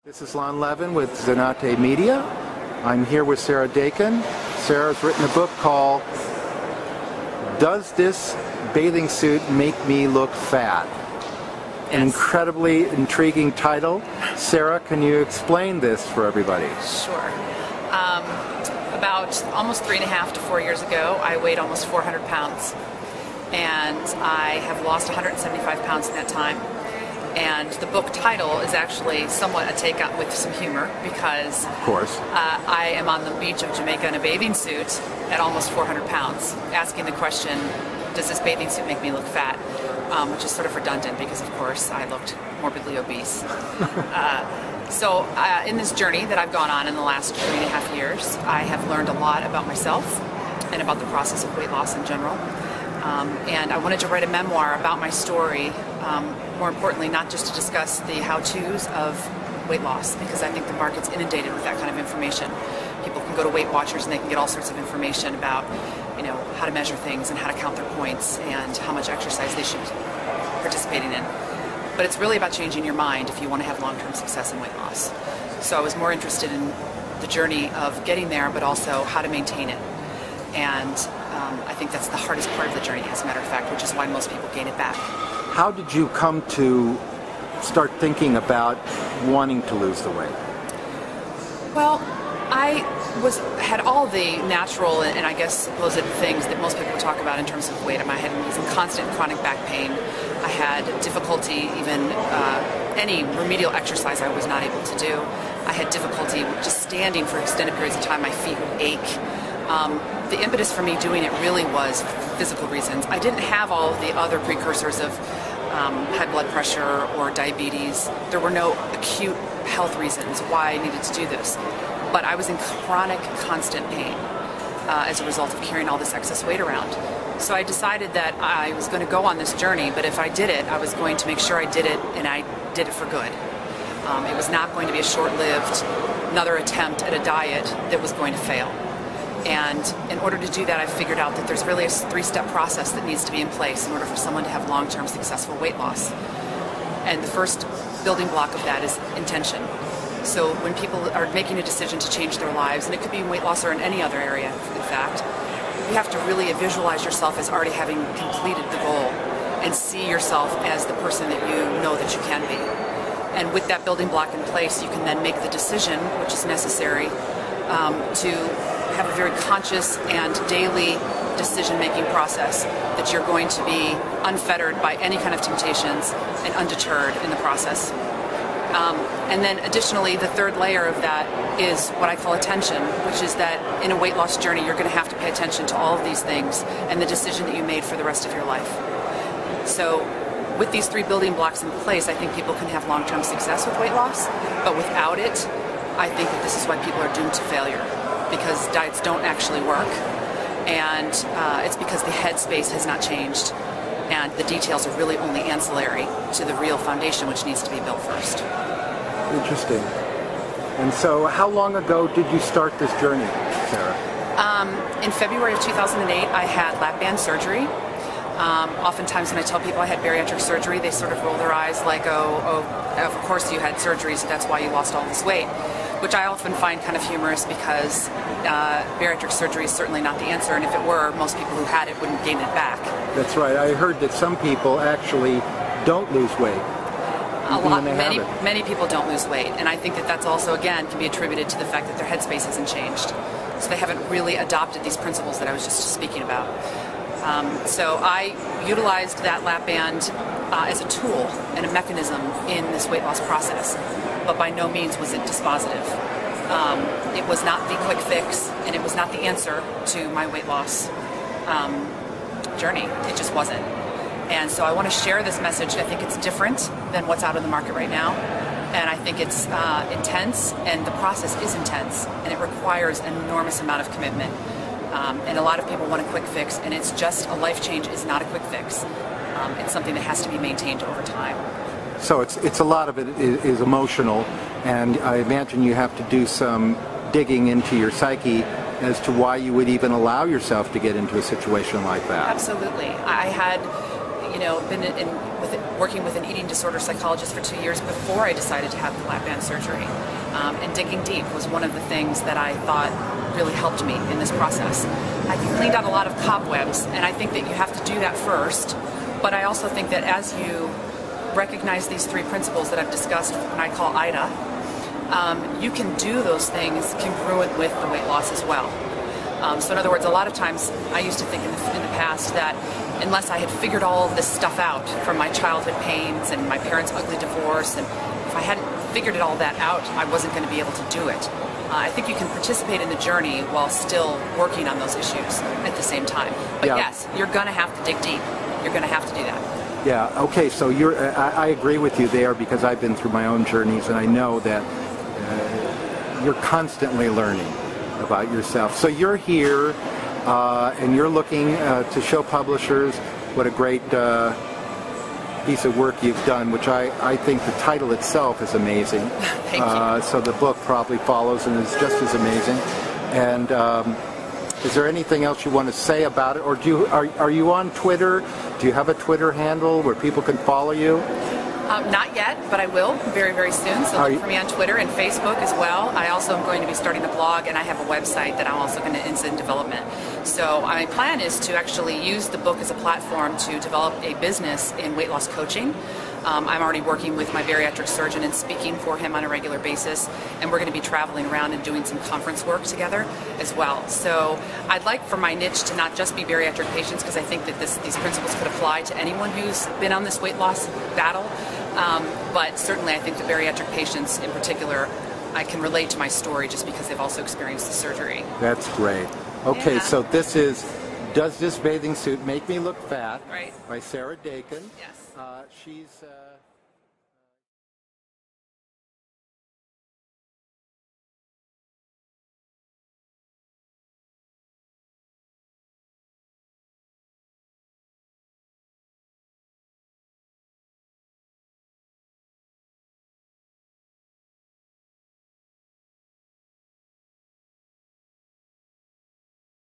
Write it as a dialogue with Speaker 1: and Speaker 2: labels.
Speaker 1: This is Lon Levin with Zanate Media. I'm here with Sarah Daken. Sarah's written a book called Does This Bathing Suit Make Me Look Fat? An incredibly intriguing title. Sarah, can you explain this for everybody?
Speaker 2: Sure. About almost 3.5 to 4 years ago, I weighed almost 400 pounds. And I have lost 175 pounds in that time. And the book title is actually somewhat a take on with some humor because,
Speaker 1: of course,
Speaker 2: I am on the beach of Jamaica in a bathing suit at almost 400 pounds, asking the question, does this bathing suit make me look fat? Which is sort of redundant because, of course, I looked morbidly obese. So in this journey that I've gone on in the last 3.5 years, I have learned a lot about myself and about the process of weight loss in general. And I wanted to write a memoir about my story, more importantly, not just to discuss the how-tos of weight loss, because I think the market's inundated with that kind of information. People can go to Weight Watchers and they can get all sorts of information about, how to measure things and how to count their points and how much exercise they should be participating in. But it's really about changing your mind if you want to have long-term success in weight loss. So I was more interested in the journey of getting there, but also how to maintain it. And I think that's the hardest part of the journey, as a matter of fact, which is why most people gain it back.
Speaker 1: How did you come to start thinking about wanting to lose the weight?
Speaker 2: Well, I had all the natural and I guess supposed things that most people talk about in terms of weight. I had some constant chronic back pain. I had difficulty even any remedial exercise I was not able to do. I had difficulty just standing for extended periods of time. My feet would ache. The impetus for me doing it really was physical reasons. I didn't have all of the other precursors of high blood pressure or diabetes. There were no acute health reasons why I needed to do this. But I was in chronic, constant pain as a result of carrying all this excess weight around. So I decided that I was going to go on this journey, but if I did it, I was going to make sure I did it, and I did it for good. It was not going to be a short-lived, another attempt at a diet that was going to fail. And in order to do that, I figured out that there's really a 3-step process that needs to be in place in order for someone to have long-term successful weight loss. And the first building block of that is intention. So when people are making a decision to change their lives, and it could be weight loss or in any other area, in fact, you have to really visualize yourself as already having completed the goal and see yourself as the person that you know that you can be. And with that building block in place, you can then make the decision, which is necessary, to have a very conscious and daily decision-making process that you're going to be unfettered by any kind of temptations and undeterred in the process. And then additionally, the third layer of that is what I call attention, which is that in a weight loss journey, you're going to have to pay attention to all of these things and the decision that you made for the rest of your life. So with these 3 building blocks in place, I think people can have long-term success with weight loss, but without it, I think that this is why people are doomed to failure, because diets don't actually work, and it's because the headspace has not changed, and the details are really only ancillary to the real foundation, which needs to be built first.
Speaker 1: Interesting. And so how long ago did you start this journey, Sarah?
Speaker 2: In February of 2008, I had lap band surgery. Oftentimes when I tell people I had bariatric surgery, they sort of roll their eyes like, oh, of course you had surgery, so that's why you lost all this weight, which I often find kind of humorous because bariatric surgery is certainly not the answer, and if it were, most people who had it wouldn't gain it back. That's
Speaker 1: right. I heard that some people actually don't lose weight.
Speaker 2: Many people don't lose weight, and I think that that's also, again, can be attributed to the fact that their headspace hasn't changed. So they haven't really adopted these principles that I was just speaking about. So I utilized that lap band as a tool and a mechanism in this weight loss process, but by no means was it dispositive. It was not the quick fix, and it was not the answer to my weight loss journey. It just wasn't. And so I want to share this message. I think it's different than what's out in the market right now, and I think it's intense, and the process is intense, and it requires an enormous amount of commitment. And a lot of people want a quick fix, and it's just a life change is not a quick fix. It's something that has to be maintained over time.
Speaker 1: So it's a lot of it is emotional, and I imagine you have to do some digging into your psyche as to why you would even allow yourself to get into a situation like that.
Speaker 2: Absolutely. I had been working with an eating disorder psychologist for 2 years before I decided to have the lap band surgery. And digging deep was one of the things that I thought really helped me in this process. I cleaned out a lot of cobwebs, and I think that you have to do that first. But I also think that as you recognize these 3 principles that I've discussed, and I call IDA, you can do those things congruent with the weight loss as well. So in other words, a lot of times I used to think in the past that unless I had figured all of this stuff out from my childhood pains and my parents' ugly divorce, and if I hadn't figured all that out, I wasn't going to be able to do it. I think you can participate in the journey while still working on those issues at the same time. But yes, you're going to have to dig deep. You're going to have to do that.
Speaker 1: Yeah, okay, so I agree with you there because I've been through my own journeys and I know that you're constantly learning about yourself. So you're here and you're looking to show publishers what a great piece of work you've done, which I think the title itself is amazing.
Speaker 2: Thank you.
Speaker 1: So the book probably follows and is just as amazing. And is there anything else you want to say about it? Or are you on Twitter? Do you have a Twitter handle where people can follow you?
Speaker 2: Not yet, but I will very, very soon. So look for me on Twitter and Facebook as well. I also am going to be starting a blog, and I have a website that I'm also going to is in development. So my plan is to actually use the book as a platform to develop a business in weight loss coaching. I'm already working with my bariatric surgeon and speaking for him on a regular basis, and we're going to be traveling around and doing some conference work together as well. So I'd like for my niche to not just be bariatric patients, because I think that these principles could apply to anyone who's been on this weight loss battle. But certainly I think the bariatric patients in particular, I can relate to my story just because they've also experienced the surgery.
Speaker 1: That's great. Okay, so this is Does This Bathing Suit Make Me Look Fat?
Speaker 2: Right.
Speaker 1: By Sarah Daken.
Speaker 2: Yes.
Speaker 1: She's